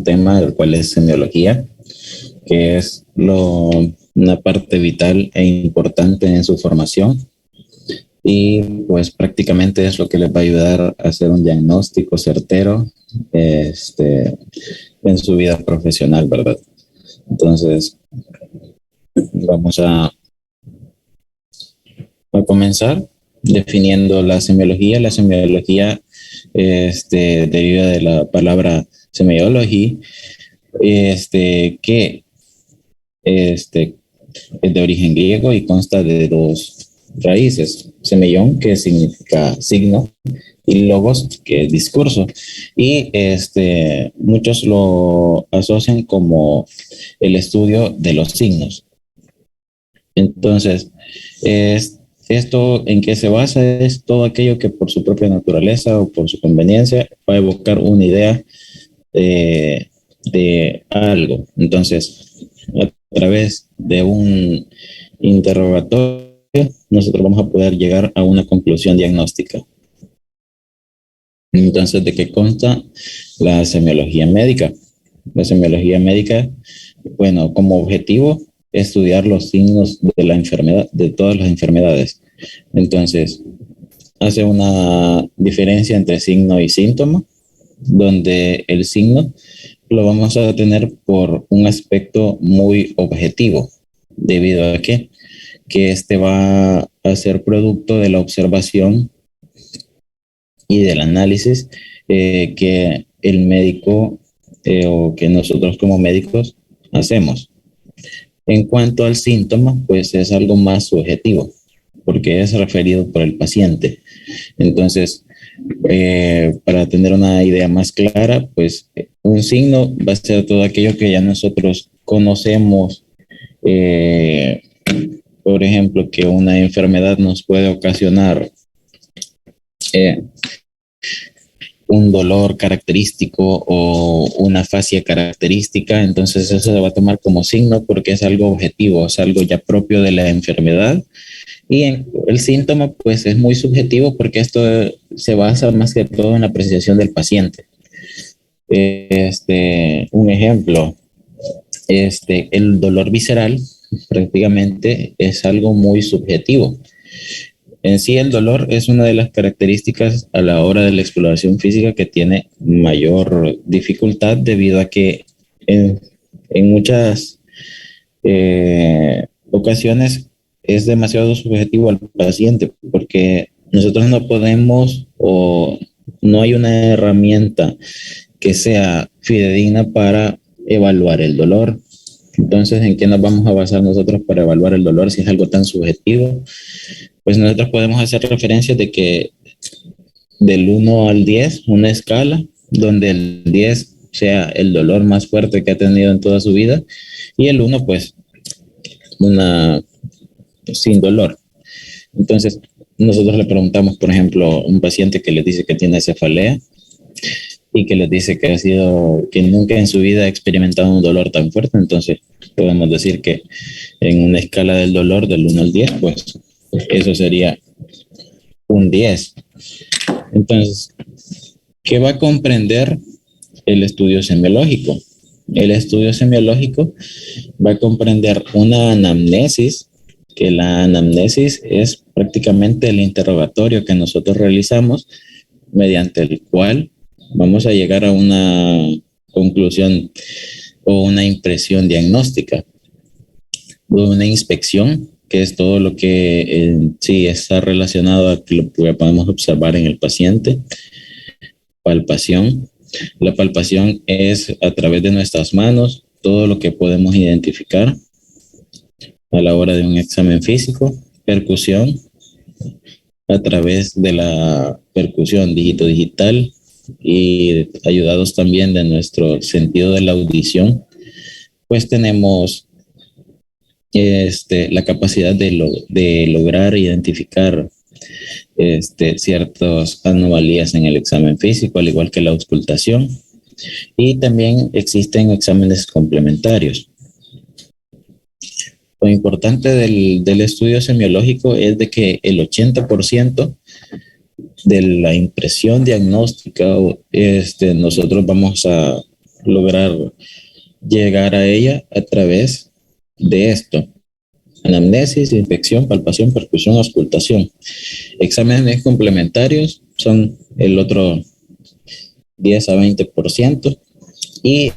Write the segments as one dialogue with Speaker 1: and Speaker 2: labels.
Speaker 1: tema, el cual es semiología, que es una parte vital e importante en su formación. Y pues prácticamente es lo que les va a ayudar a hacer un diagnóstico certero en su vida profesional, ¿verdad? Entonces, vamos a comenzar definiendo la semiología. La semiología deriva de la palabra semiology, que es de origen griego y consta de dos raíces: semillón, que significa signo, y logos, que es discurso. Y muchos lo asocian como el estudio de los signos. Entonces, esto en qué se basa es todo aquello que por su propia naturaleza o por su conveniencia va a evocar una idea de algo. Entonces, a través de un interrogatorio, nosotros vamos a poder llegar a una conclusión diagnóstica. Entonces, ¿de qué consta la semiología médica? La semiología médica, bueno, como objetivo, estudiar los signos de la enfermedad, de todas las enfermedades. Entonces, hace una diferencia entre signo y síntoma, donde el signo lo vamos a tener por un aspecto muy objetivo, debido a que va a ser producto de la observación y del análisis que el médico o que nosotros como médicos hacemos. En cuanto al síntoma, pues es algo más subjetivo, porque es referido por el paciente. Entonces, para tener una idea más clara, pues un signo va a ser todo aquello que ya nosotros conocemos. Por ejemplo, que una enfermedad nos puede ocasionar un dolor característico o una fascia característica. Entonces eso se va a tomar como signo porque es algo objetivo, es algo ya propio de la enfermedad. Y el síntoma pues es muy subjetivo porque esto se basa más que todo en la apreciación del paciente. Un ejemplo, el dolor visceral prácticamente es algo muy subjetivo. En sí, el dolor es una de las características a la hora de la exploración física que tiene mayor dificultad, debido a que en muchas ocasiones es demasiado subjetivo al paciente, porque nosotros no podemos o no hay una herramienta que sea fidedigna para evaluar el dolor. Entonces, ¿en qué nos vamos a basar nosotros para evaluar el dolor si es algo tan subjetivo? Pues nosotros podemos hacer referencia de que del 1 al 10, una escala, donde el 10 sea el dolor más fuerte que ha tenido en toda su vida, y el 1, pues, sin dolor. Entonces, nosotros le preguntamos, por ejemplo, a un paciente que les dice que tiene cefalea y que les dice que nunca en su vida ha experimentado un dolor tan fuerte. Entonces, podemos decir que en una escala del dolor del 1 al 10, pues, eso sería un 10. Entonces, ¿qué va a comprender el estudio semiológico? El estudio semiológico va a comprender una anamnesis, que la anamnesis es prácticamente el interrogatorio que nosotros realizamos, mediante el cual vamos a llegar a una conclusión o una impresión diagnóstica, o una inspección, que es todo lo que en sí está relacionado a lo que podemos observar en el paciente. Palpación. La palpación es a través de nuestras manos, todo lo que podemos identificar a la hora de un examen físico. Percusión, a través de la percusión dígito digital y ayudados también de nuestro sentido de la audición, pues tenemos la capacidad de lograr identificar ciertas anomalías en el examen físico, al igual que la auscultación. Y también existen exámenes complementarios. Lo importante del estudio semiológico es de que el 80% de la impresión diagnóstica nosotros vamos a lograr llegar a ella a través de esto: anamnesis, inspección, palpación, percusión, auscultación. Exámenes complementarios son el otro 10 a 20%. Y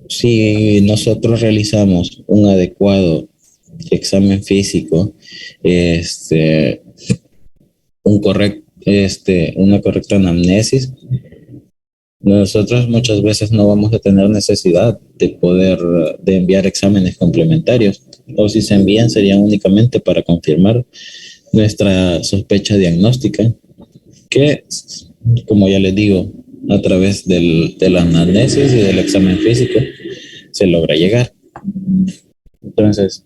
Speaker 1: si nosotros realizamos un adecuado examen físico, una correcta anamnesis, nosotros muchas veces no vamos a tener necesidad de enviar exámenes complementarios, o si se envían serían únicamente para confirmar nuestra sospecha diagnóstica, que, como ya les digo, a través de la anamnesis y del examen físico se logra llegar. Entonces,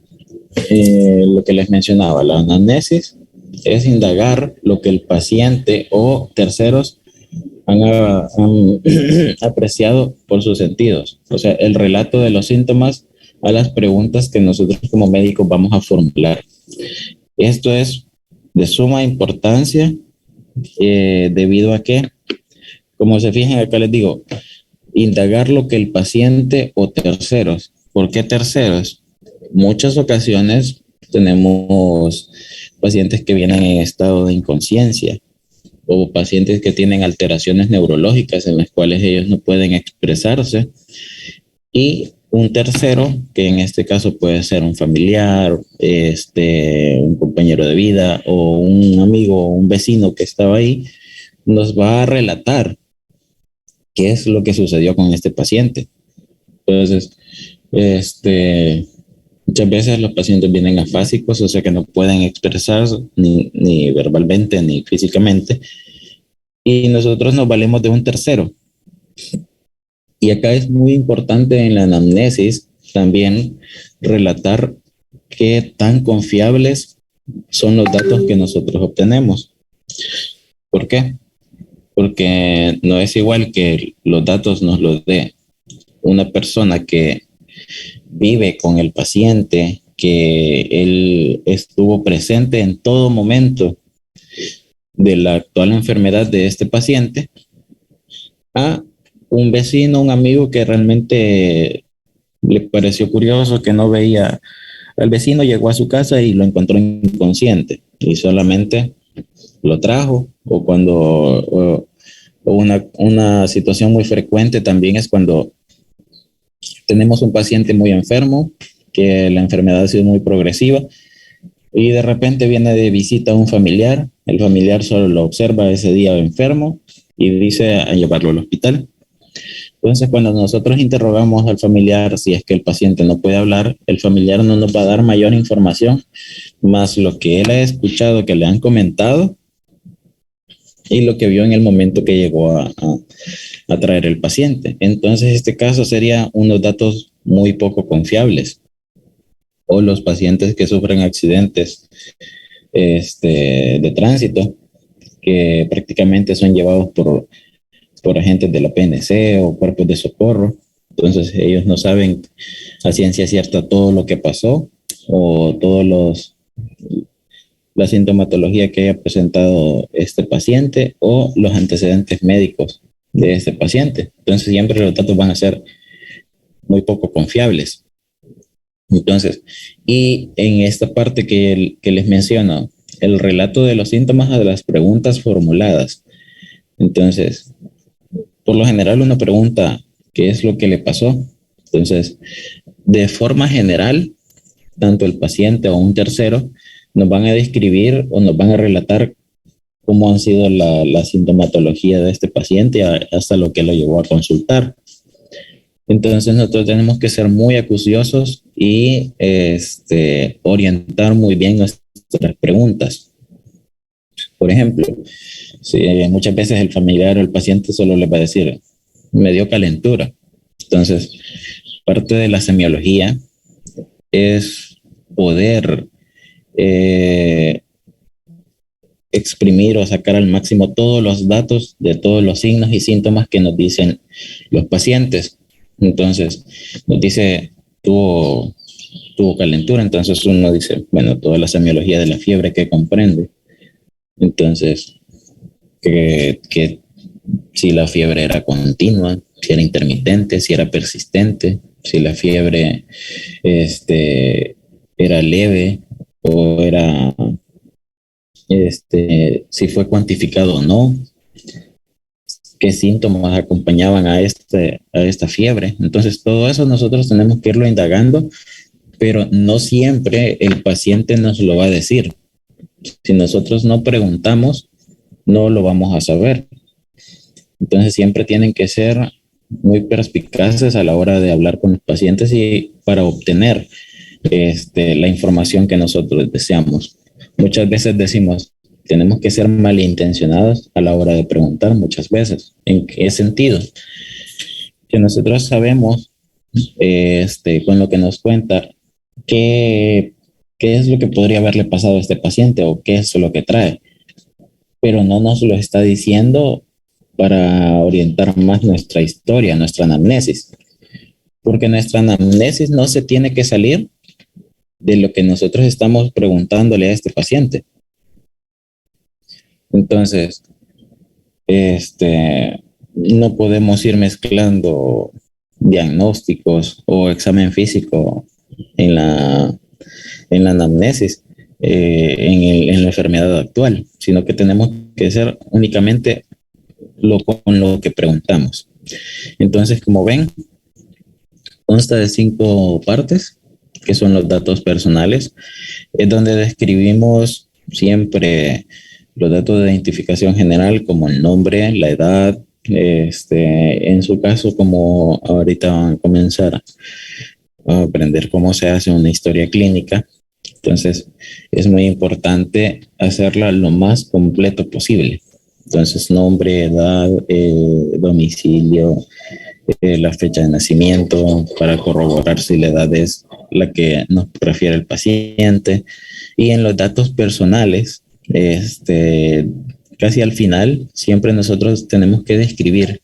Speaker 1: lo que les mencionaba, la anamnesis es indagar lo que el paciente o terceros han apreciado por sus sentidos. O sea, el relato de los síntomas a las preguntas que nosotros como médicos vamos a formular. Esto es de suma importancia debido a que, como se fijan acá les digo, indagar lo que el paciente o terceros. ¿Por qué terceros? Muchas ocasiones tenemos pacientes que vienen en estado de inconsciencia o pacientes que tienen alteraciones neurológicas en las cuales ellos no pueden expresarse, y un tercero, que en este caso puede ser un familiar, un compañero de vida o un amigo o un vecino que estaba ahí, nos va a relatar qué es lo que sucedió con este paciente. Entonces, muchas veces los pacientes vienen afásicos, o sea que no pueden expresar ni verbalmente ni físicamente, y nosotros nos valemos de un tercero. Y acá es muy importante en la anamnesis también relatar qué tan confiables son los datos que nosotros obtenemos. ¿Por qué? Porque no es igual que los datos nos los dé una persona que vive con el paciente, que él estuvo presente en todo momento de la actual enfermedad de este paciente, a un vecino, un amigo que realmente le pareció curioso, que no veía al vecino, llegó a su casa y lo encontró inconsciente y solamente lo trajo. O una situación muy frecuente también es cuando tenemos un paciente muy enfermo, que la enfermedad ha sido muy progresiva, y de repente viene de visita un familiar. El familiar solo lo observa ese día enfermo y dice a llevarlo al hospital. Entonces, cuando nosotros interrogamos al familiar, si es que el paciente no puede hablar, el familiar no nos va a dar mayor información, más lo que él ha escuchado, que le han comentado, y lo que vio en el momento que llegó a traer el paciente. Entonces, este caso sería unos datos muy poco confiables. O los pacientes que sufren accidentes de tránsito, que prácticamente son llevados por agentes de la PNC o cuerpos de socorro. Entonces ellos no saben a ciencia cierta todo lo que pasó o la sintomatología que haya presentado este paciente o los antecedentes médicos de este paciente. Entonces siempre los datos van a ser muy poco confiables. Entonces, y en esta parte que les menciono, el relato de los síntomas a las preguntas formuladas. Entonces, por lo general uno pregunta qué es lo que le pasó. Entonces, de forma general, tanto el paciente o un tercero nos van a describir o nos van a relatar cómo han sido la sintomatología de este paciente hasta lo que lo llevó a consultar. Entonces nosotros tenemos que ser muy acuciosos y orientar muy bien nuestras preguntas. Por ejemplo, si muchas veces el familiar o el paciente solo le va a decir, me dio calentura. Entonces, parte de la semiología es poder exprimir o sacar al máximo todos los datos de todos los signos y síntomas que nos dicen los pacientes. Entonces, nos dice, tuvo calentura, entonces uno dice, bueno, toda la semiología de la fiebre que comprende. Entonces, que si la fiebre era continua, si era intermitente, si era persistente, si la fiebre era leve o era, si fue cuantificado o no, qué síntomas acompañaban a esta fiebre. Entonces, todo eso nosotros tenemos que irlo indagando, pero no siempre el paciente nos lo va a decir. Si nosotros no preguntamos, no lo vamos a saber. Entonces, siempre tienen que ser muy perspicaces a la hora de hablar con los pacientes y para obtener la información que nosotros deseamos. Muchas veces decimos, tenemos que ser malintencionados a la hora de preguntar muchas veces. ¿En qué sentido? Que nosotros sabemos, con lo que nos cuenta, qué es lo que podría haberle pasado a este paciente o qué es lo que trae, pero no nos lo está diciendo para orientar más nuestra historia, nuestra anamnesis, porque nuestra anamnesis no se tiene que salir de lo que nosotros estamos preguntándole a este paciente. Entonces, no podemos ir mezclando diagnósticos o examen físico en la anamnesis, en la enfermedad actual, sino que tenemos que ser únicamente con lo que preguntamos. Entonces, como ven, consta de 5 partes, que son los datos personales, es donde describimos siempre los datos de identificación general como el nombre, la edad, en su caso, como ahorita van a comenzar a aprender cómo se hace una historia clínica. Entonces, es muy importante hacerla lo más completo posible. Entonces, nombre, edad, domicilio, la fecha de nacimiento para corroborar si la edad es la que nos prefiere el paciente. Y en los datos personales, casi al final, siempre nosotros tenemos que describir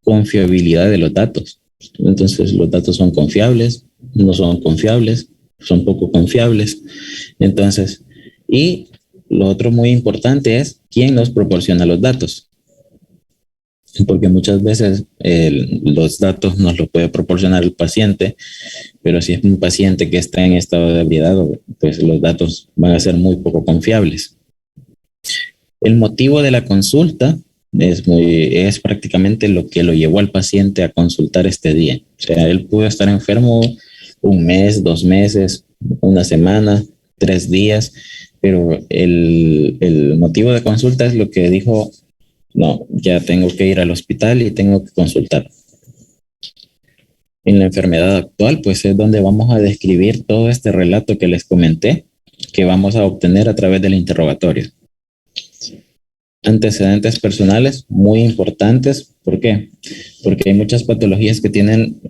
Speaker 1: confiabilidad de los datos. Entonces, los datos son confiables, no son confiables, son poco confiables. Entonces, y lo otro muy importante es quién nos proporciona los datos. Porque muchas veces los datos nos los puede proporcionar el paciente, pero si es un paciente que está en estado de ebriedad, pues los datos van a ser muy poco confiables. El motivo de la consulta es prácticamente lo que lo llevó al paciente a consultar este día. O sea, él pudo estar enfermo 1 mes, 2 meses, 1 semana, 3 días, pero el motivo de consulta es lo que dijo: no, ya tengo que ir al hospital y tengo que consultar. En la enfermedad actual, pues es donde vamos a describir todo este relato que les comenté, que vamos a obtener a través del interrogatorio. Antecedentes personales muy importantes. ¿Por qué? Porque hay muchas patologías que tienen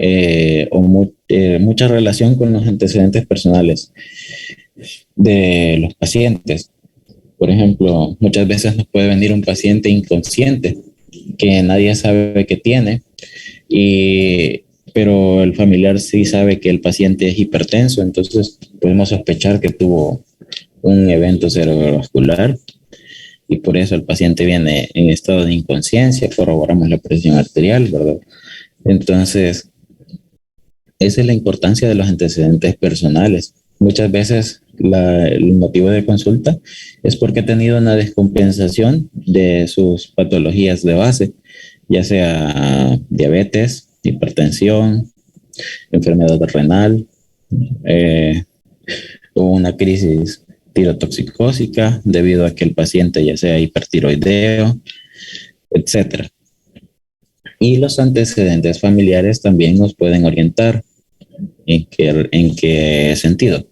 Speaker 1: mucha relación con los antecedentes personales de los pacientes. Por ejemplo, muchas veces nos puede venir un paciente inconsciente que nadie sabe que tiene, pero el familiar sí sabe que el paciente es hipertenso, entonces podemos sospechar que tuvo un evento cerebrovascular y por eso el paciente viene en estado de inconsciencia, corroboramos la presión arterial, ¿verdad? Entonces, esa es la importancia de los antecedentes personales. Muchas veces el motivo de consulta es porque ha tenido una descompensación de sus patologías de base, ya sea diabetes, hipertensión, enfermedad renal, o una crisis tirotoxicósica debido a que el paciente ya sea hipertiroideo, etcétera. Y los antecedentes familiares también nos pueden orientar. ¿En qué sentido?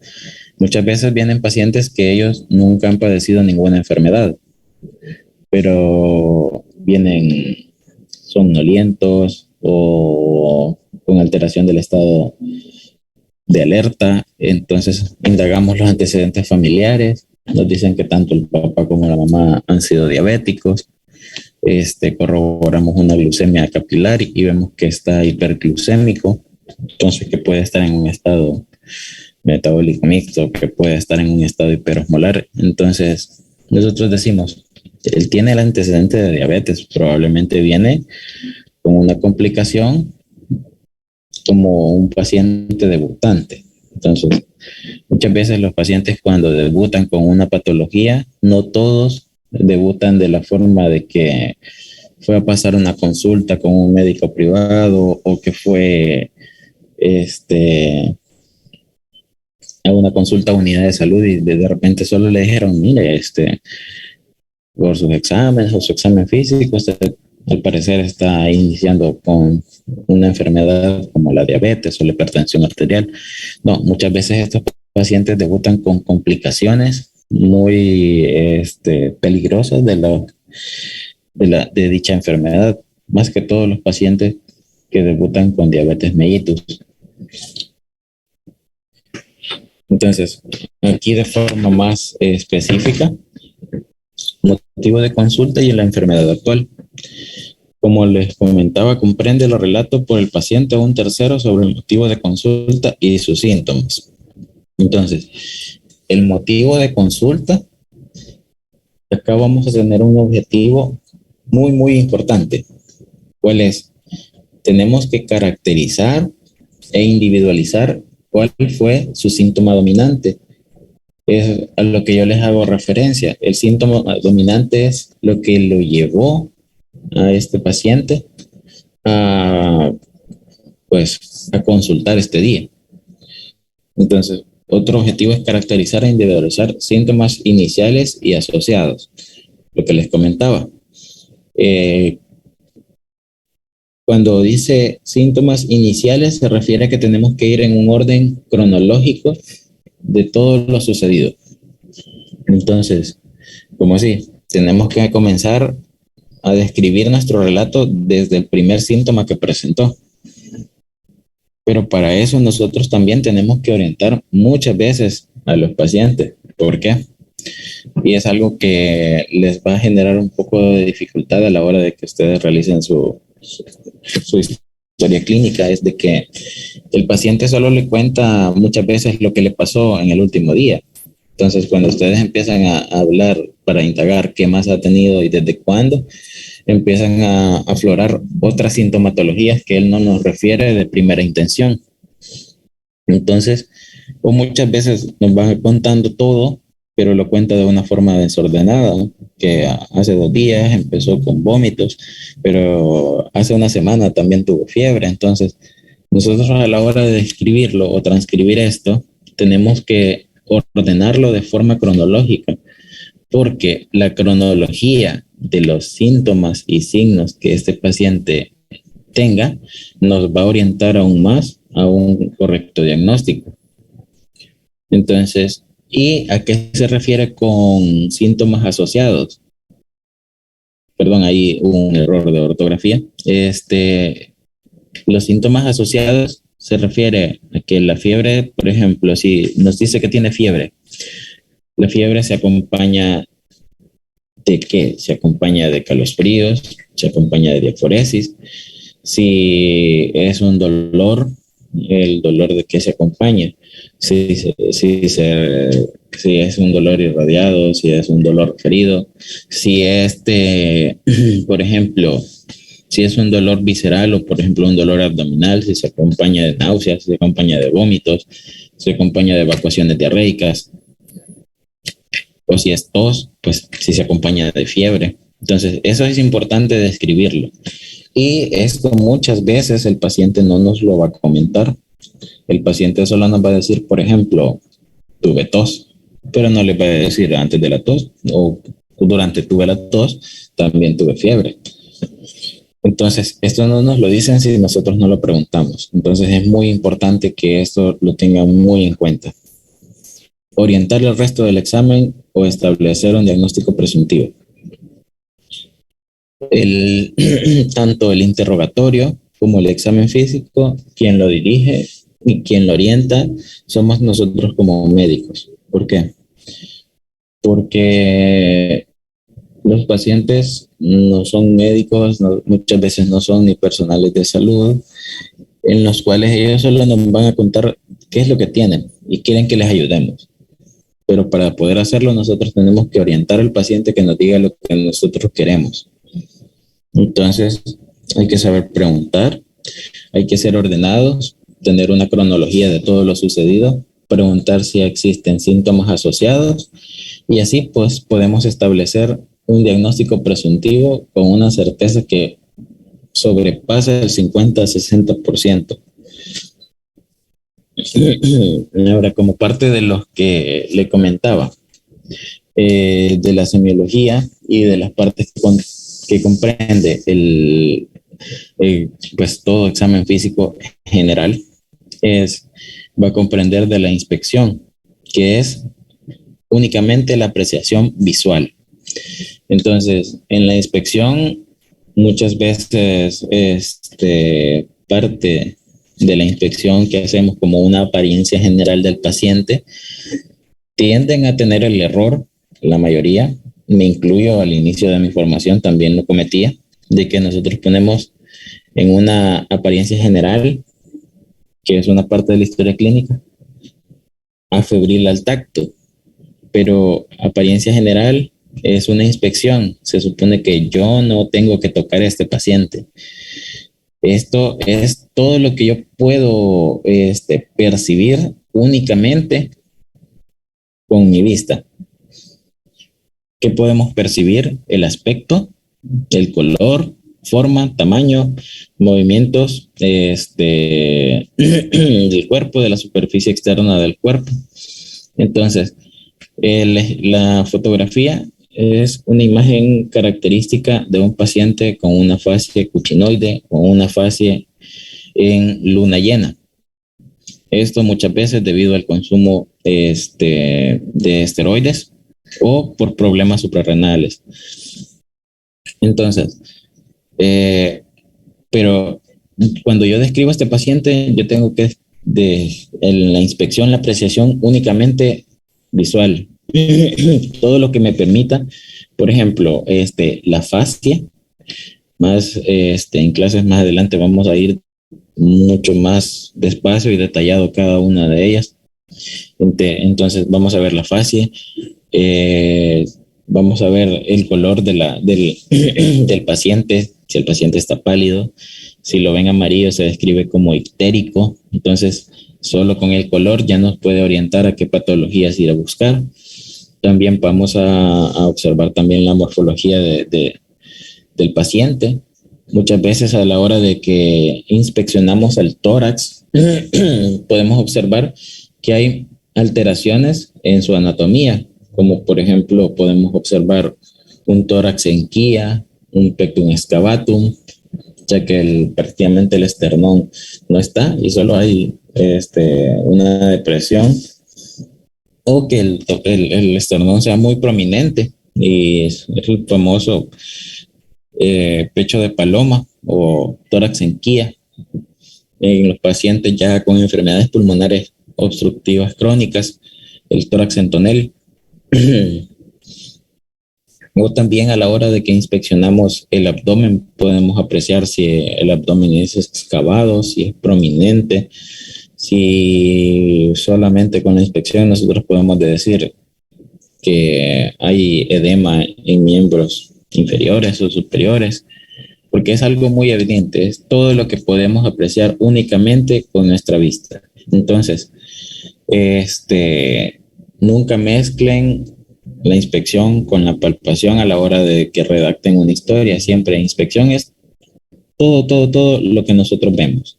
Speaker 1: Muchas veces vienen pacientes que ellos nunca han padecido ninguna enfermedad, pero vienen somnolientos o con alteración del estado de alerta. Entonces indagamos los antecedentes familiares, nos dicen que tanto el papá como la mamá han sido diabéticos. Corroboramos una glucemia capilar y vemos que está hiperglucémico, entonces que puede estar en un estado metabólico mixto, que puede estar en un estado hiperosmolar. Entonces nosotros decimos, él tiene el antecedente de diabetes, probablemente viene con una complicación como un paciente debutante. Entonces, muchas veces los pacientes cuando debutan con una patología, no todos debutan de la forma de que fue a pasar una consulta con un médico privado o que fue a una consulta a unidad de salud y de repente solo le dijeron, mire, por sus exámenes o su examen físico, usted al parecer está iniciando con una enfermedad como la diabetes o la hipertensión arterial. No, muchas veces estos pacientes debutan con complicaciones muy peligrosas de dicha enfermedad, más que todos los pacientes que debutan con diabetes mellitus. Entonces, aquí de forma más específica, motivo de consulta y la enfermedad actual. Como les comentaba, comprende los relatos por el paciente o un tercero sobre el motivo de consulta y sus síntomas. Entonces, el motivo de consulta, acá vamos a tener un objetivo muy, muy importante. ¿Cuál es? Tenemos que caracterizar e individualizar cuál fue su síntoma dominante. Es a lo que yo les hago referencia. El síntoma dominante es lo que lo llevó a este paciente a, pues, a consultar este día. Entonces, otro objetivo es caracterizar e individualizar síntomas iniciales y asociados. Lo que les comentaba. Cuando dice síntomas iniciales, se refiere a que tenemos que ir en un orden cronológico de todo lo sucedido. Entonces, como así, tenemos que comenzar a describir nuestro relato desde el primer síntoma que presentó. Pero para eso nosotros también tenemos que orientar muchas veces a los pacientes. ¿Por qué? Y es algo que les va a generar un poco de dificultad a la hora de que ustedes realicen su historia clínica, es de que el paciente solo le cuenta muchas veces lo que le pasó en el último día. Entonces, cuando ustedes empiezan a hablar para indagar qué más ha tenido y desde cuándo, empiezan a aflorar otras sintomatologías que él no nos refiere de primera intención. Entonces, o muchas veces nos va contando todo, pero lo cuenta de una forma desordenada, ¿no? Que hace 2 días empezó con vómitos, pero hace una semana también tuvo fiebre. Entonces, nosotros a la hora de describirlo o transcribir esto, tenemos que ordenarlo de forma cronológica, porque la cronología de los síntomas y signos que este paciente tenga nos va a orientar aún más a un correcto diagnóstico. Entonces, ¿y a qué se refiere con síntomas asociados? Perdón, hay un error de ortografía. Los síntomas asociados se refiere a que la fiebre, por ejemplo, si nos dice que tiene fiebre, la fiebre se acompaña ¿de qué? Se acompaña de calosfríos, se acompaña de diaforesis. Si es un dolor, el dolor de qué se acompaña. Si es un dolor irradiado, si es un dolor ferido, si por ejemplo, si es un dolor visceral o, por ejemplo, un dolor abdominal, si se acompaña de náuseas, si se acompaña de vómitos, si se acompaña de evacuaciones diarreicas, o si es tos, pues si se acompaña de fiebre. Entonces, eso es importante describirlo. Y esto muchas veces el paciente no nos lo va a comentar. El paciente solo nos va a decir, por ejemplo, tuve tos, pero no le va a decir antes de la tos o durante tuve la tos, también tuve fiebre. Entonces, esto no nos lo dicen si nosotros no lo preguntamos. Entonces, es muy importante que esto lo tengan muy en cuenta. Orientar el resto del examen o establecer un diagnóstico presuntivo. Tanto el interrogatorio como el examen físico, quien lo dirige y quien lo orienta, somos nosotros como médicos. ¿Por qué? Porque los pacientes no son médicos, muchas veces no son ni personales de salud, en los cuales ellos solo nos van a contar qué es lo que tienen y quieren que les ayudemos. Pero para poder hacerlo nosotros tenemos que orientar al paciente que nos diga lo que nosotros queremos. Entonces, hay que saber preguntar, hay que ser ordenados, tener una cronología de todo lo sucedido, preguntar si existen síntomas asociados y así pues podemos establecer un diagnóstico presuntivo con una certeza que sobrepasa el 50-60%. Ahora, como parte de los que le comentaba, de la semiología y de las partes que comprende pues todo examen físico general, va a comprender de la inspección, que es únicamente la apreciación visual. Entonces, en la inspección, muchas veces parte de la inspección que hacemos como una apariencia general del paciente, tienden a tener el error, la mayoría, me incluyo al inicio de mi formación, también lo cometía, de que nosotros ponemos en una apariencia general, que es una parte de la historia clínica, a febril al tacto, pero apariencia general es una inspección. Se supone que yo no tengo que tocar a este paciente. Esto es todo lo que yo puedo percibir únicamente con mi vista. ¿Qué podemos percibir? El aspecto, el color, forma, tamaño, movimientos del cuerpo, de la superficie externa del cuerpo. Entonces, la fotografía es una imagen característica de un paciente con una fascia cuchinoide o una fascia en luna llena. Esto muchas veces debido al consumo de esteroides o por problemas suprarrenales. Entonces, pero cuando yo describo a este paciente, yo tengo que en la inspección, la apreciación únicamente visual. Todo lo que me permita, por ejemplo, la fascia, más en clases más adelante vamos a ir mucho más despacio y detallado cada una de ellas. Entonces vamos a ver la fascia, vamos a ver el color del paciente, si el paciente está pálido, si lo ven amarillo se describe como ictérico, entonces solo con el color ya nos puede orientar a qué patologías ir a buscar. También vamos a observar también la morfología del paciente. Muchas veces a la hora de que inspeccionamos el tórax, podemos observar que hay alteraciones en su anatomía, como por ejemplo podemos observar un tórax en quilla, un pectum excavatum, ya que prácticamente el esternón no está y solo hay una depresión, o que el esternón sea muy prominente y es el famoso pecho de paloma o tórax en quilla en los pacientes ya con enfermedades pulmonares obstructivas crónicas, el tórax en tonel. O también a la hora de que inspeccionamos el abdomen, podemos apreciar si el abdomen es excavado, si es prominente, si solamente con la inspección nosotros podemos decir que hay edema en miembros inferiores o superiores, porque es algo muy evidente, es todo lo que podemos apreciar únicamente con nuestra vista. Entonces, nunca mezclen la inspección con la palpación a la hora de que redacten una historia. Siempre inspección es todo lo que nosotros vemos.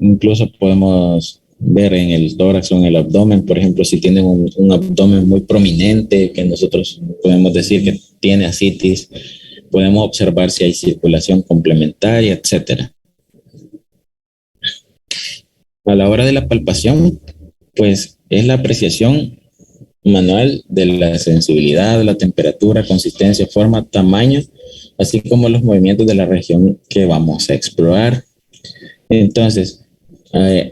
Speaker 1: Incluso podemos ver en el tórax o en el abdomen, por ejemplo, si tienen un abdomen muy prominente, que nosotros podemos decir que tiene ascitis, podemos observar si hay circulación complementaria, etcétera. A la hora de la palpación, pues es la apreciación manual de la sensibilidad, la temperatura, consistencia, forma, tamaño, así como los movimientos de la región que vamos a explorar. Entonces,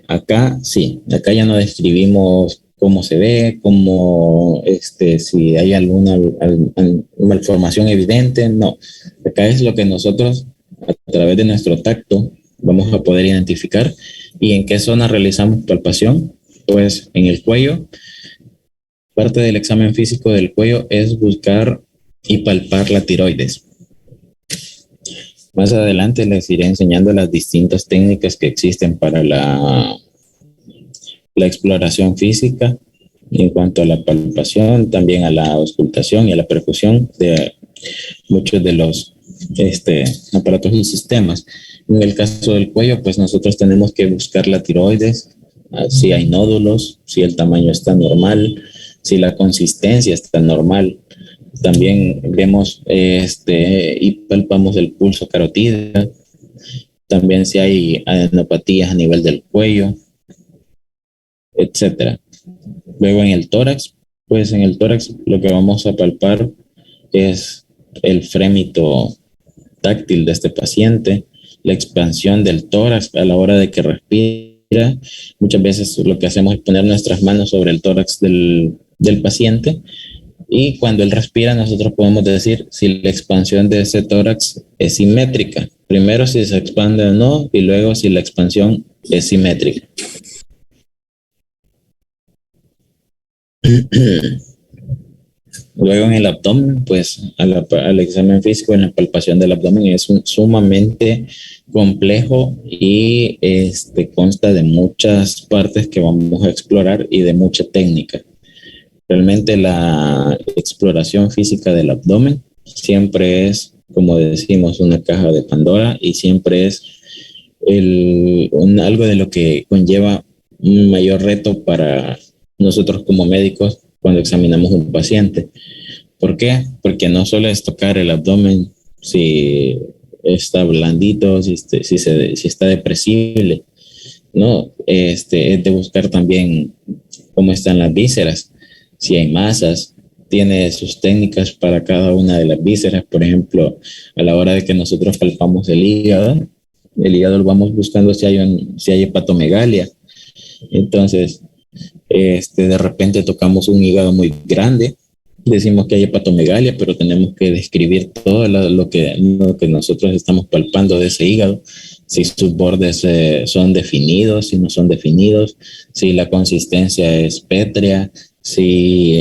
Speaker 1: acá sí, acá ya no describimos cómo se ve, cómo, si hay alguna malformación evidente, no. Acá es lo que nosotros, a través de nuestro tacto, vamos a poder identificar. ¿Y en qué zona realizamos palpación? Pues en el cuello. Parte del examen físico del cuello es buscar y palpar la tiroides. Más adelante les iré enseñando las distintas técnicas que existen para la exploración física en cuanto a la palpación, también a la auscultación y a la percusión de muchos de los aparatos y sistemas. En el caso del cuello, pues nosotros tenemos que buscar la tiroides, si hay nódulos, si el tamaño está normal, si la consistencia está normal. También vemos y palpamos el pulso carotídeo, también si hay adenopatías a nivel del cuello, etcétera. Luego en el tórax, pues en el tórax lo que vamos a palpar es el frémito táctil de este paciente, la expansión del tórax a la hora de que respira. Muchas veces lo que hacemos es poner nuestras manos sobre el tórax del paciente y cuando él respira nosotros podemos decir si la expansión de ese tórax es simétrica. Primero si se expande o no y luego si la expansión es simétrica. Luego en el abdomen, pues al examen físico en la palpación del abdomen es sumamente complejo y consta de muchas partes que vamos a explorar y de mucha técnica. Realmente la exploración física del abdomen siempre es, como decimos, una caja de Pandora y siempre es algo de lo que conlleva un mayor reto para nosotros como médicos cuando examinamos un paciente. ¿Por qué? Porque no solo es tocar el abdomen si está blandito, si está depresible, no, es de buscar también cómo están las vísceras, si hay masas, tiene sus técnicas para cada una de las vísceras. Por ejemplo, a la hora de que nosotros palpamos el hígado lo vamos buscando si hay hepatomegalia. Entonces, de repente tocamos un hígado muy grande, decimos que hay hepatomegalia, pero tenemos que describir todo lo que nosotros estamos palpando de ese hígado, si sus bordes son definidos, si no son definidos, si la consistencia es pétrea, si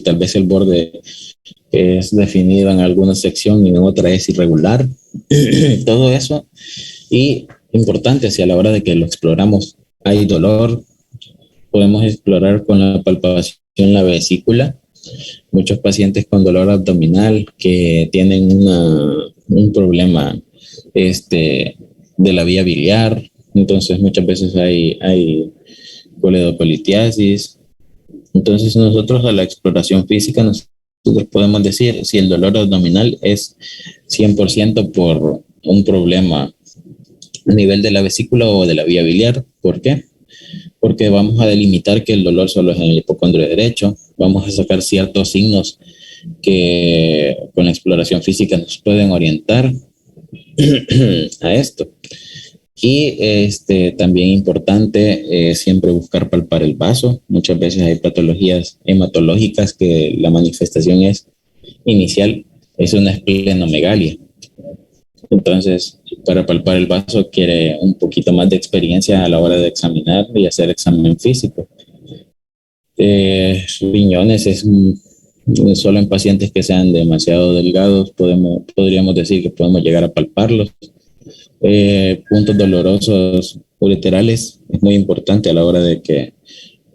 Speaker 1: tal vez el borde es definido en alguna sección y en otra es irregular. Todo eso. Y importante, si a la hora de que lo exploramos hay dolor, podemos explorar con la palpación la vesícula. Muchos pacientes con dolor abdominal que tienen un problema de la vía biliar, entonces muchas veces hay coledocolitiasis. Entonces nosotros a la exploración física nosotros podemos decir si el dolor abdominal es 100% por un problema a nivel de la vesícula o de la vía biliar. ¿Por qué? Porque vamos a delimitar que el dolor solo es en el hipocondrio derecho, vamos a sacar ciertos signos que con la exploración física nos pueden orientar a esto. Y también importante siempre buscar palpar el vaso. Muchas veces hay patologías hematológicas que la manifestación inicial es una esplenomegalia. Entonces, para palpar el vaso quiere un poquito más de experiencia a la hora de examinar y hacer examen físico. Riñones solo en pacientes que sean demasiado delgados podríamos decir que podemos llegar a palparlos. Puntos dolorosos ureterales es muy importante a la hora de que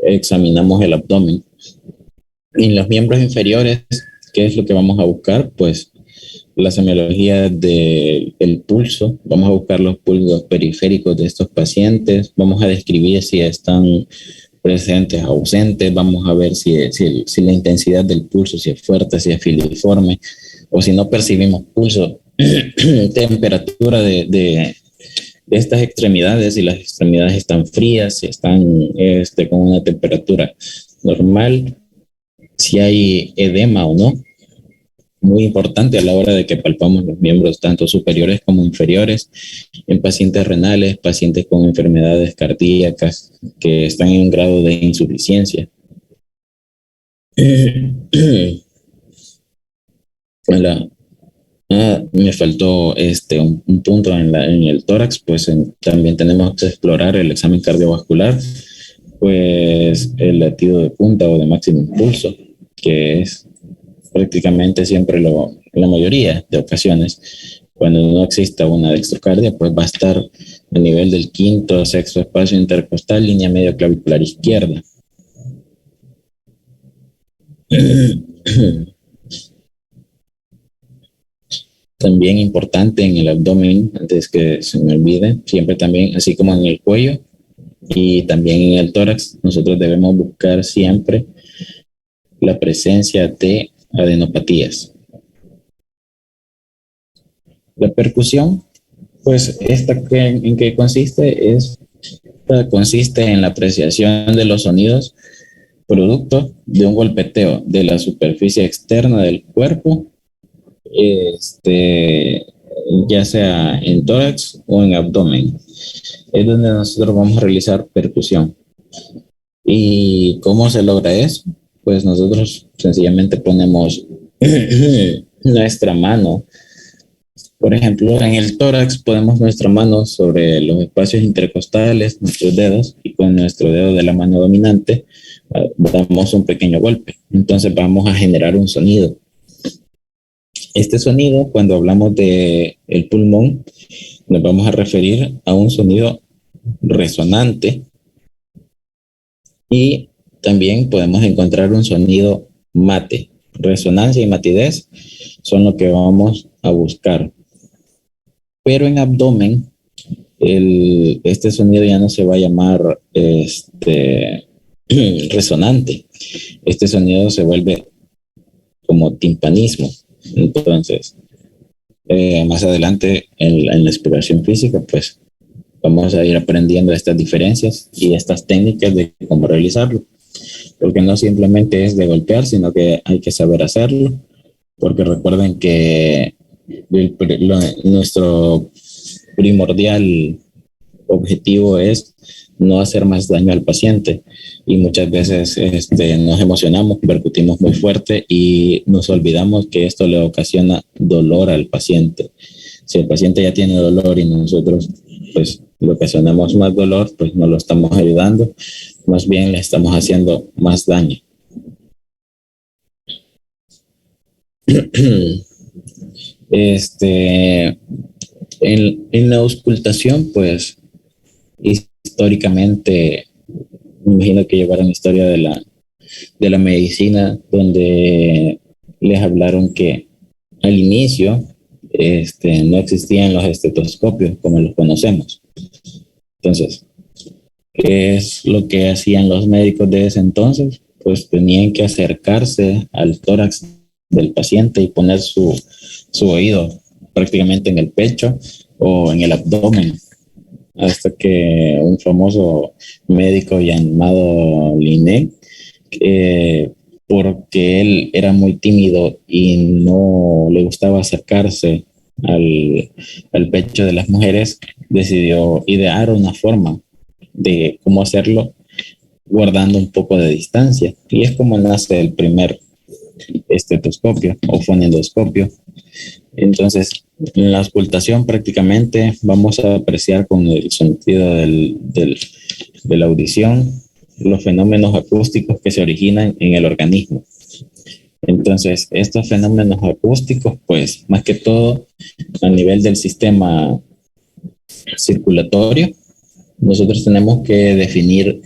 Speaker 1: examinamos el abdomen. En los miembros inferiores, ¿qué es lo que vamos a buscar? Pues la semiología del pulso, vamos a buscar los pulsos periféricos de estos pacientes, vamos a describir si están presentes o ausentes, vamos a ver si la intensidad del pulso, si es fuerte, si es filiforme, o si no percibimos pulso, temperatura de estas extremidades, si las extremidades están frías, si están con una temperatura normal, si hay edema o no. Muy importante a la hora de que palpamos los miembros tanto superiores como inferiores en pacientes renales, pacientes con enfermedades cardíacas que están en un grado de insuficiencia. Me faltó un punto en el tórax, pues también tenemos que explorar el examen cardiovascular, pues el latido de punta o de máximo impulso, que es prácticamente siempre en la mayoría de ocasiones, cuando no exista una dextrocardia, pues va a estar a nivel del quinto o sexto espacio intercostal, línea medio clavicular izquierda. También importante en el abdomen, antes que se me olvide, siempre también, así como en el cuello y también en el tórax, nosotros debemos buscar siempre la presencia de adenopatías. La percusión, pues, ¿en qué consiste? Consiste en la apreciación de los sonidos producto de un golpeteo de la superficie externa del cuerpo, este, ya sea en tórax o en abdomen. Es donde nosotros vamos a realizar percusión. ¿Y cómo se logra eso? Pues nosotros sencillamente ponemos nuestra mano. Por ejemplo, en el tórax ponemos nuestra mano sobre los espacios intercostales, nuestros dedos, y con nuestro dedo de la mano dominante damos un pequeño golpe. Entonces vamos a generar un sonido. Este sonido, cuando hablamos de el pulmón, nos vamos a referir a un sonido resonante, y también podemos encontrar un sonido mate. Resonancia y matidez son lo que vamos a buscar. Pero en abdomen, este sonido ya no se va a llamar resonante. Este sonido se vuelve como timpanismo. Entonces, más adelante en la exploración física, pues vamos a ir aprendiendo estas diferencias y estas técnicas de cómo realizarlo. Porque no simplemente es de golpear, sino que hay que saber hacerlo. Porque recuerden que nuestro primordial objetivo es no hacer más daño al paciente, y muchas veces nos emocionamos, percutimos muy fuerte y nos olvidamos que esto le ocasiona dolor al paciente. Si el paciente ya tiene dolor y nosotros pues le ocasionamos más dolor, pues no lo estamos ayudando, más bien le estamos haciendo más daño. En la auscultación, pues históricamente, me imagino que llevaron historia de la medicina, donde les hablaron que al inicio no existían los estetoscopios como los conocemos. Entonces, ¿qué es lo que hacían los médicos de ese entonces? Pues tenían que acercarse al tórax del paciente y poner su oído prácticamente en el pecho o en el abdomen, hasta que un famoso médico llamado Linné, porque él era muy tímido y no le gustaba acercarse al pecho de las mujeres, decidió idear una forma de cómo hacerlo guardando un poco de distancia, y es como nace el primer estetoscopio o fonendoscopio. Entonces, en la auscultación prácticamente vamos a apreciar con el sentido de la audición los fenómenos acústicos que se originan en el organismo. Entonces, estos fenómenos acústicos, pues, más que todo a nivel del sistema circulatorio, nosotros tenemos que definir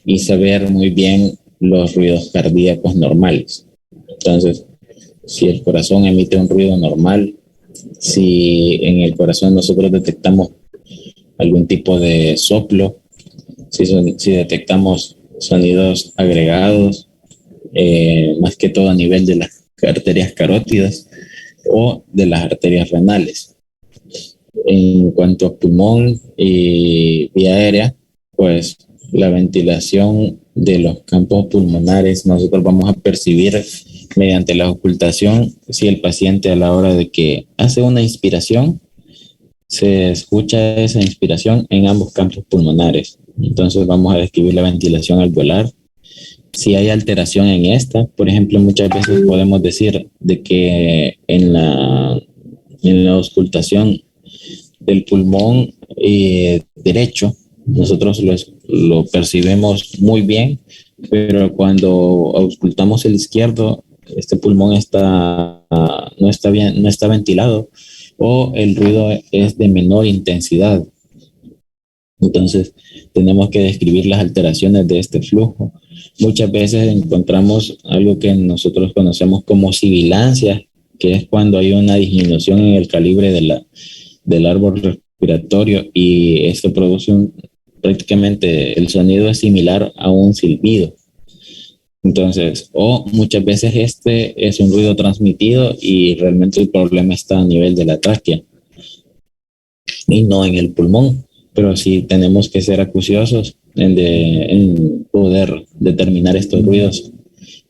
Speaker 1: y saber muy bien los ruidos cardíacos normales. Entonces, si el corazón emite un ruido normal, si en el corazón nosotros detectamos algún tipo de soplo, si detectamos sonidos agregados, más que todo a nivel de las arterias carótidas o de las arterias renales. En cuanto a pulmón y vía aérea, pues la ventilación de los campos pulmonares nosotros vamos a percibir mediante la ocultación si el paciente, a la hora de que hace una inspiración, se escucha esa inspiración en ambos campos pulmonares. Entonces vamos a describir la ventilación al volar. Si hay alteración en esta, por ejemplo, muchas veces podemos decir de que en la auscultación del pulmón derecho, nosotros lo percibimos muy bien, pero cuando auscultamos el izquierdo, este pulmón no está bien, no está ventilado, o el ruido es de menor intensidad. Entonces, tenemos que describir las alteraciones de este flujo. Muchas veces encontramos algo que nosotros conocemos como sibilancia, que es cuando hay una disminución en el calibre del árbol respiratorio, y esto produce prácticamente el sonido es similar a un silbido. Entonces, o muchas veces este es un ruido transmitido y realmente el problema está a nivel de la tráquea y no en el pulmón. Pero sí tenemos que ser acuciosos en poder determinar estos ruidos,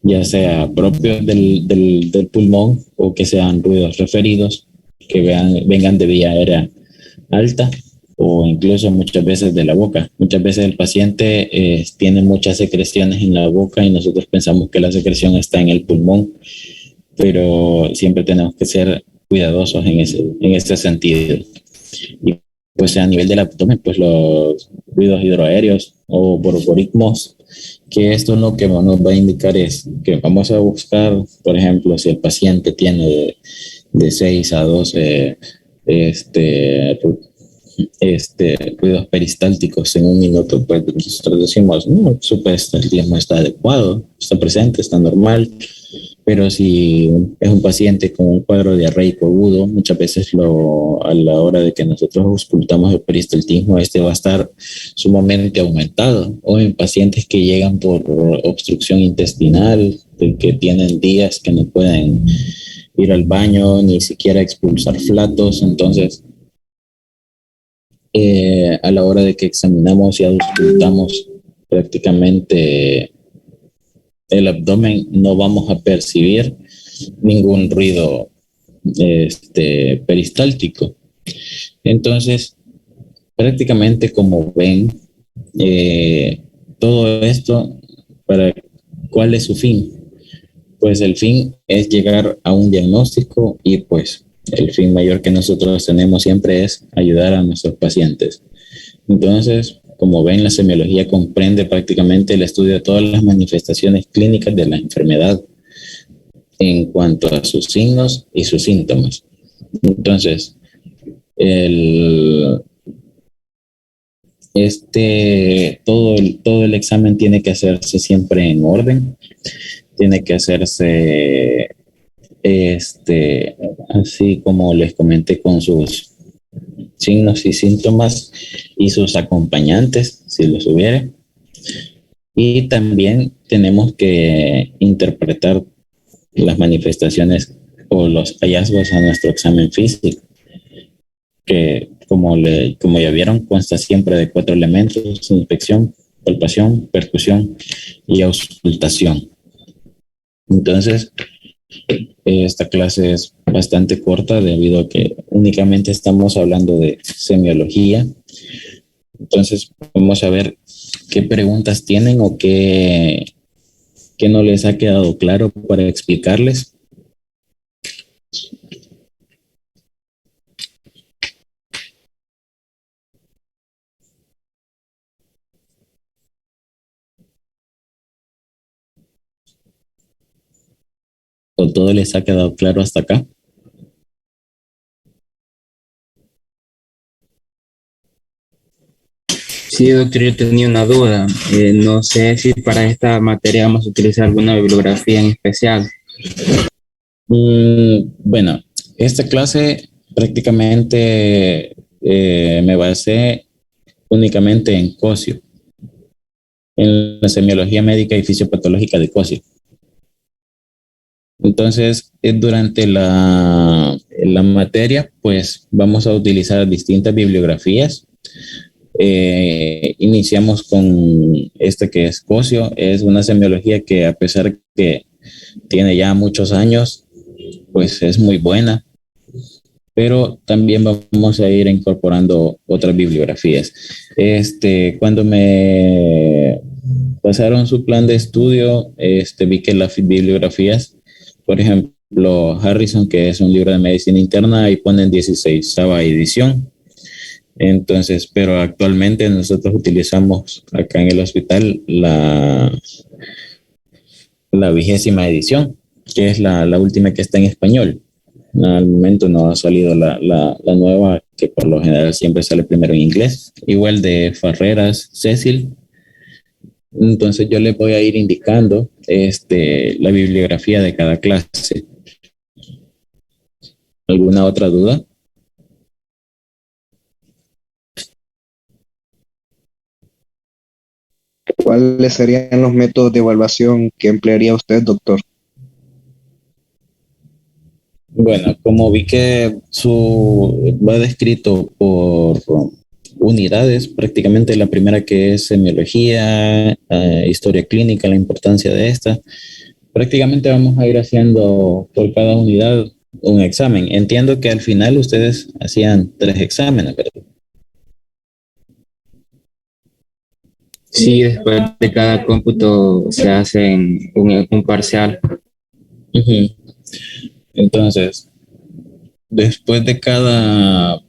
Speaker 1: ya sea propios del pulmón o que sean ruidos referidos, que vengan de vía aérea alta o incluso muchas veces de la boca. Muchas veces el paciente tiene muchas secreciones en la boca y nosotros pensamos que la secreción está en el pulmón, pero siempre tenemos que ser cuidadosos en ese sentido. Y pues a nivel del abdomen, pues los ruidos hidroaéreos o borborismos, que esto lo que nos va a indicar es que vamos a buscar, por ejemplo, si el paciente tiene de 6 a 12 ruidos peristálticos en un minuto, pues nosotros decimos, no, su peristaltismo está adecuado, está presente, está normal. Pero si es un paciente con un cuadro diarreico agudo, muchas veces a la hora de que nosotros auscultamos el peristaltismo, este va a estar sumamente aumentado. O en pacientes que llegan por obstrucción intestinal, que tienen días que no pueden ir al baño, ni siquiera expulsar flatos. Entonces, a la hora de que examinamos y auscultamos prácticamente el abdomen, no vamos a percibir ningún ruido peristáltico. Entonces, prácticamente como ven, todo esto, ¿cuál es su fin? Pues el fin es llegar a un diagnóstico y pues el fin mayor que nosotros tenemos siempre es ayudar a nuestros pacientes. Entonces, como ven, la semiología comprende prácticamente el estudio de todas las manifestaciones clínicas de la enfermedad en cuanto a sus signos y sus síntomas. Entonces, todo el examen tiene que hacerse siempre en orden, tiene que hacerse así como les comenté, con sus signos y síntomas y sus acompañantes, si los hubiera. Y también tenemos que interpretar las manifestaciones o los hallazgos a nuestro examen físico, que como ya vieron, consta siempre de 4 elementos: inspección, palpación, percusión y auscultación. Entonces, esta clase es bastante corta debido a que únicamente estamos hablando de semiología. Entonces, vamos a ver qué preguntas tienen o qué no les ha quedado claro para explicarles. ¿O todo les ha quedado claro hasta acá?
Speaker 2: Sí, doctor, yo tenía una duda. No sé si para esta materia vamos a utilizar alguna bibliografía en especial.
Speaker 1: Bueno, esta clase prácticamente me basé únicamente en Cosio, en la semiología médica y fisiopatológica de Cosio. Entonces, durante la materia, pues vamos a utilizar distintas bibliografías. Iniciamos con que es Cosio. Es una semiología que, a pesar que tiene ya muchos años, pues es muy buena, pero también vamos a ir incorporando otras bibliografías. Cuando me pasaron su plan de estudio, vi que las bibliografías, por ejemplo, Harrison, que es un libro de medicina interna, ahí ponen 16ª edición. Entonces, pero actualmente nosotros utilizamos acá en el hospital la 20ª edición. que es la última que está en español. Al momento no ha salido la nueva, que por lo general siempre sale primero en inglés. Igual de Farreras, Cecil. Entonces yo le voy a ir indicando la bibliografía de cada clase. ¿Alguna otra duda?
Speaker 3: ¿Cuáles serían los métodos de evaluación que emplearía usted, doctor?
Speaker 1: Bueno, como vi que va descrito por unidades, prácticamente la primera que es semiología, historia clínica, la importancia de esta, prácticamente vamos a ir haciendo por cada unidad un examen. Entiendo que al final ustedes hacían 3 exámenes, ¿verdad?
Speaker 2: Sí, después de cada cómputo se hace un parcial.
Speaker 1: Uh-huh. Entonces, después de cada,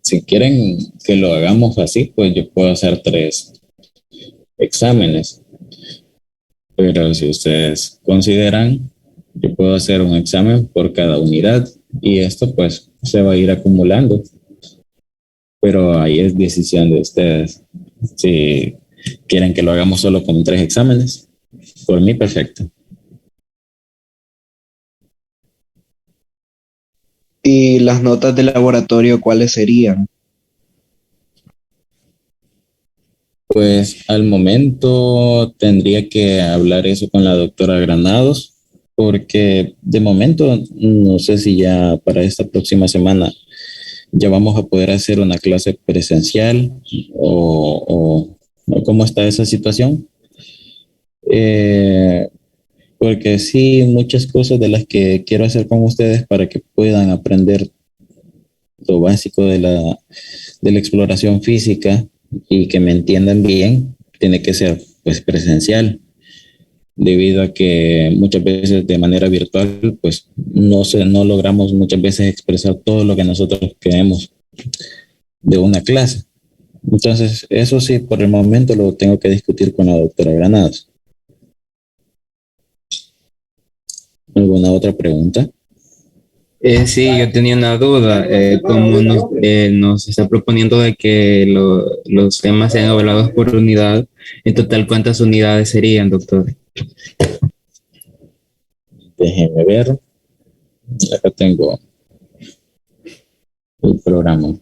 Speaker 1: si quieren que lo hagamos así, pues yo puedo hacer 3 exámenes. Pero si ustedes consideran, yo puedo hacer un examen por cada unidad y esto pues se va a ir acumulando. Pero ahí es decisión de ustedes. Si quieren que lo hagamos solo con 3 exámenes, por mí perfecto.
Speaker 3: ¿Y las notas de laboratorio cuáles serían?
Speaker 1: Pues al momento tendría que hablar eso con la doctora Granados, porque de momento no sé si ya para esta próxima semana ya vamos a poder hacer una clase presencial o cómo está esa situación. Eh, Porque sí, muchas cosas de las que quiero hacer con ustedes para que puedan aprender lo básico de la exploración física y que me entiendan bien, tiene que ser pues presencial, debido a que muchas veces de manera virtual pues no logramos muchas veces expresar todo lo que nosotros queremos de una clase. Entonces, eso sí, por el momento lo tengo que discutir con la doctora Granados. ¿Alguna otra pregunta?
Speaker 2: Sí, yo tenía una duda, como nos está proponiendo de que los temas sean evaluados por unidad, en total, ¿cuántas unidades serían, doctor?
Speaker 1: Déjenme ver. Acá tengo el programa.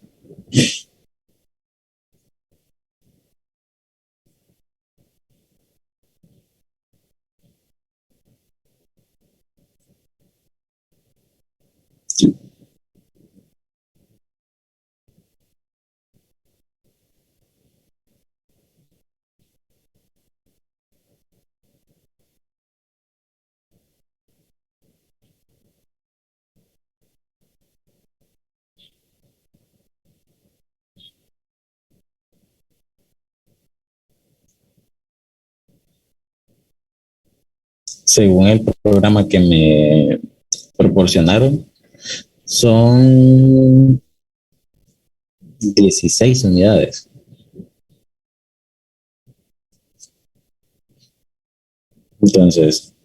Speaker 1: Según el programa que me proporcionaron, son 16 unidades. Entonces,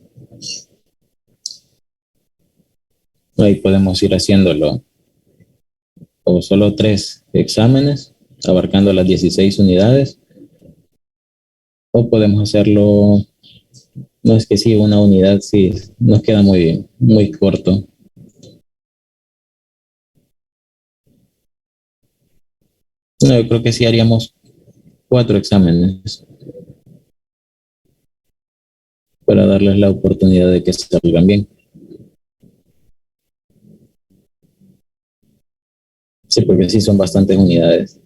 Speaker 1: ahí podemos ir haciéndolo. O solo 3 exámenes, abarcando las 16 unidades. O podemos hacerlo, no es que sí, una unidad, sí, nos queda muy corto. No, yo creo que sí haríamos 4 exámenes para darles la oportunidad de que salgan bien. Sí, porque sí son bastantes unidades.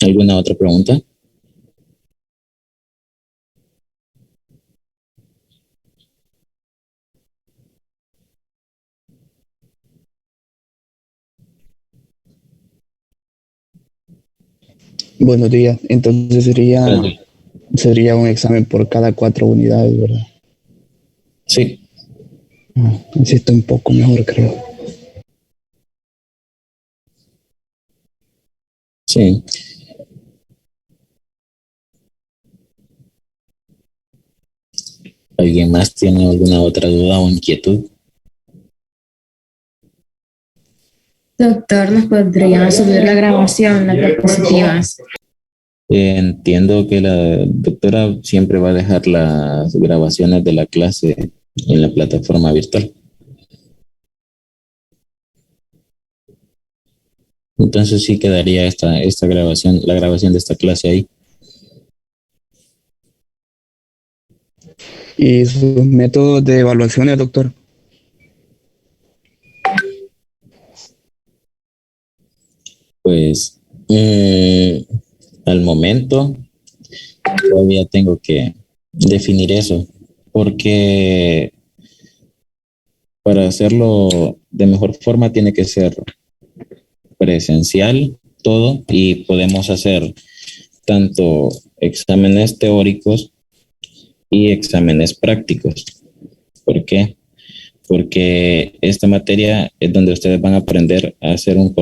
Speaker 1: ¿Alguna otra pregunta?
Speaker 4: Buenos días. Entonces sería un examen por cada 4 unidades, ¿verdad?
Speaker 1: Sí,
Speaker 4: Así está un poco mejor, creo.
Speaker 1: sí. ¿Alguien más tiene alguna otra duda o inquietud?
Speaker 5: Doctor, ¿nos podría subir la grabación, las diapositivas?
Speaker 1: Entiendo que la doctora siempre va a dejar las grabaciones de la clase en la plataforma virtual. Entonces sí quedaría esta grabación, la grabación de esta clase ahí.
Speaker 4: ¿Y sus métodos de evaluación, doctor?
Speaker 1: Pues al momento todavía tengo que definir eso, porque para hacerlo de mejor forma tiene que ser presencial todo y podemos hacer tanto exámenes teóricos y exámenes prácticos. ¿Por qué? Porque esta materia es donde ustedes van a aprender a hacer una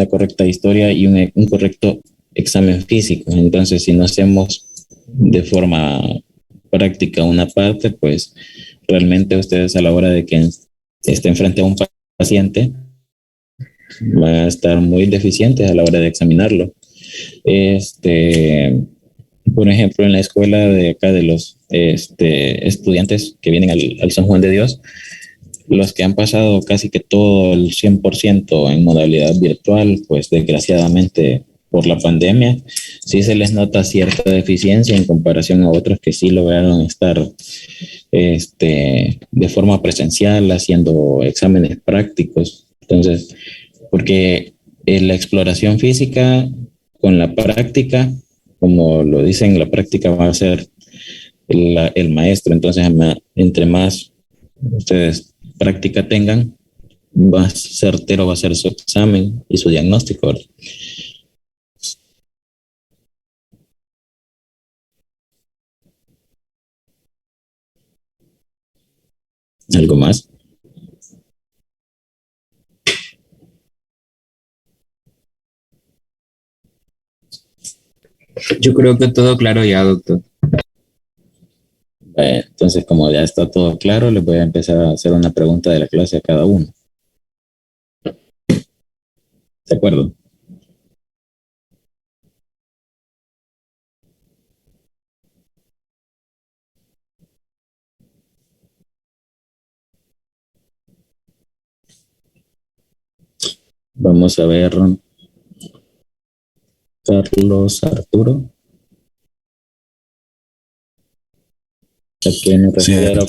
Speaker 1: correcta historia y un correcto examen físico. Entonces, si no hacemos de forma práctica una parte, pues realmente ustedes a la hora de que estén frente a un paciente van a estar muy deficientes a la hora de examinarlo. Por ejemplo, en la escuela de acá de los estudiantes que vienen al San Juan de Dios, los que han pasado casi que todo el 100% en modalidad virtual, pues desgraciadamente por la pandemia, sí se les nota cierta deficiencia en comparación a otros que sí lograron estar de forma presencial haciendo exámenes prácticos. Entonces, porque la exploración física con la práctica, como lo dicen, la práctica va a ser el maestro. Entonces, entre más ustedes práctica tengan, más certero va a ser su examen y su diagnóstico, ¿verdad? ¿Algo más?
Speaker 2: Yo creo que todo claro ya, doctor.
Speaker 1: Entonces, como ya está todo claro, les voy a empezar a hacer una pregunta de la clase a cada uno. ¿De acuerdo? Vamos a ver, Carlos Arturo. ¿A qué me refiero?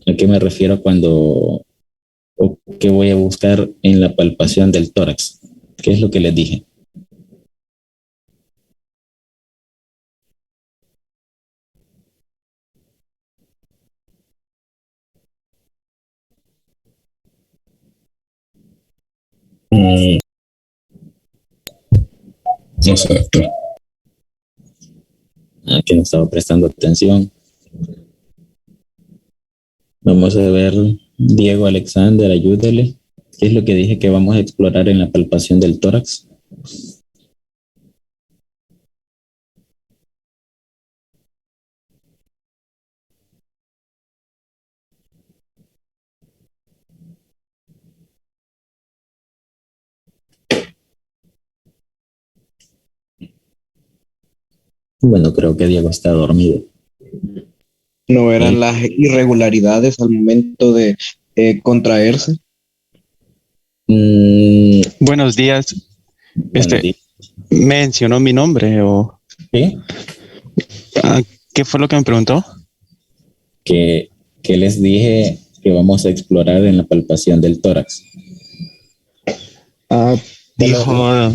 Speaker 1: ¿A qué me refiero cuando o qué voy a buscar en la palpación del tórax? ¿Qué es lo que les dije? No sé, doctor. Que no estaba prestando atención. Vamos a ver, Diego Alexander, ayúdele. ¿Qué es lo que dije que vamos a explorar en la palpación del tórax? Bueno, creo que Diego está dormido.
Speaker 3: ¿No eran las irregularidades al momento de contraerse?
Speaker 6: Buenos días.
Speaker 1: Buenos días.
Speaker 6: ¿Mencionó mi nombre o
Speaker 1: ¿Sí?
Speaker 6: qué fue lo que me preguntó?
Speaker 1: Que les dije que vamos a explorar en la palpación del tórax.
Speaker 6: Dijo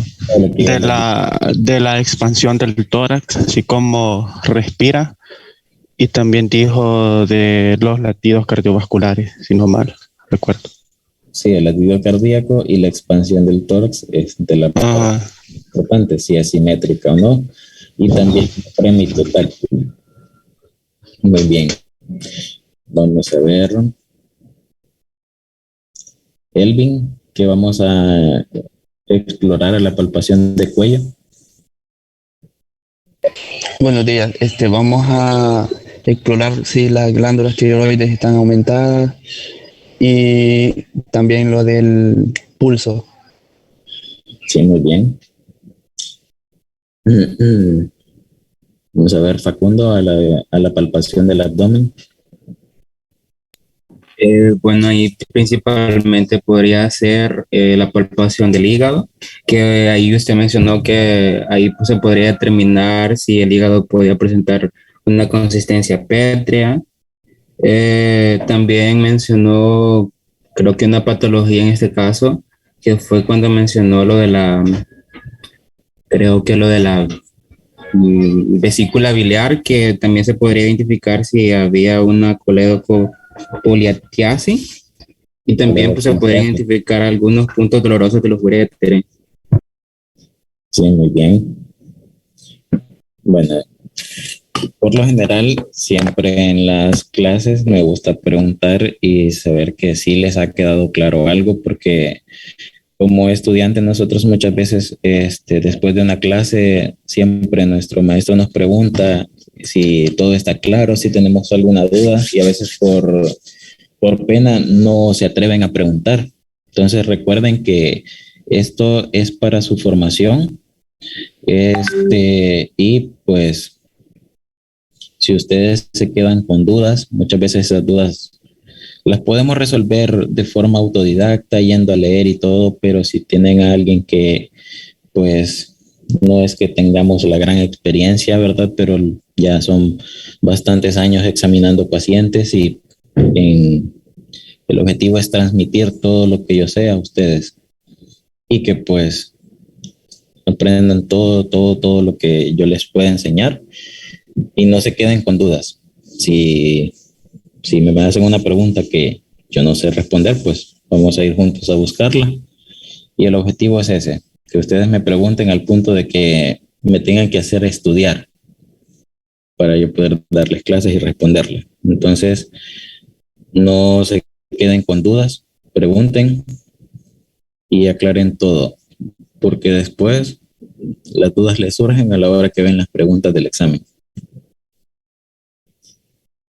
Speaker 6: de la expansión del tórax, así como respira, y también dijo de los latidos cardiovasculares, si no mal recuerdo.
Speaker 1: Sí, el latido cardíaco y la expansión del tórax es de la parte importante, si es simétrica o no, y también el premio táctil. Muy bien. Vamos a ver. Elvin, que vamos a explorar a la palpación de cuello.
Speaker 4: Buenos días. Vamos a explorar si las glándulas tiroides están aumentadas y también lo del pulso.
Speaker 1: Sí, muy bien. Vamos a ver, Facundo, a la palpación del abdomen.
Speaker 2: Bueno, ahí principalmente podría ser la palpación del hígado, que ahí usted mencionó que ahí pues, se podría determinar si el hígado podía presentar una consistencia pétrea. También mencionó, creo que una patología en este caso, que fue cuando mencionó lo de creo que lo de la vesícula biliar, que también se podría identificar si había una coledocopoliatiasis. Y también pues, se podrían identificar algunos puntos dolorosos de los uréteres.
Speaker 1: Sí, muy bien. Bueno, por lo general, siempre en las clases me gusta preguntar y saber que sí les ha quedado claro algo, porque como estudiantes nosotros muchas veces, después de una clase, siempre nuestro maestro nos pregunta si todo está claro, si tenemos alguna duda, y a veces por pena no se atreven a preguntar. Entonces recuerden que esto es para su formación, y pues si ustedes se quedan con dudas, muchas veces esas dudas las podemos resolver de forma autodidacta, yendo a leer y todo, pero si tienen a alguien que, pues, no es que tengamos la gran experiencia, ¿verdad? Pero ya son bastantes años examinando pacientes y el objetivo es transmitir todo lo que yo sé a ustedes y que, pues, aprendan todo lo que yo les pueda enseñar y no se queden con dudas. Si me hacen una pregunta que yo no sé responder, pues vamos a ir juntos a buscarla. Y el objetivo es ese, que ustedes me pregunten al punto de que me tengan que hacer estudiar para yo poder darles clases y responderles. Entonces, no se queden con dudas, pregunten y aclaren todo, porque después las dudas les surgen a la hora que ven las preguntas del examen.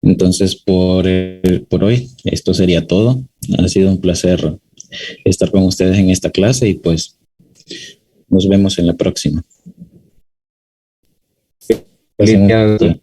Speaker 1: Entonces, por hoy, esto sería todo. Ha sido un placer estar con ustedes en esta clase y pues nos vemos en la próxima. Pasen un buen día.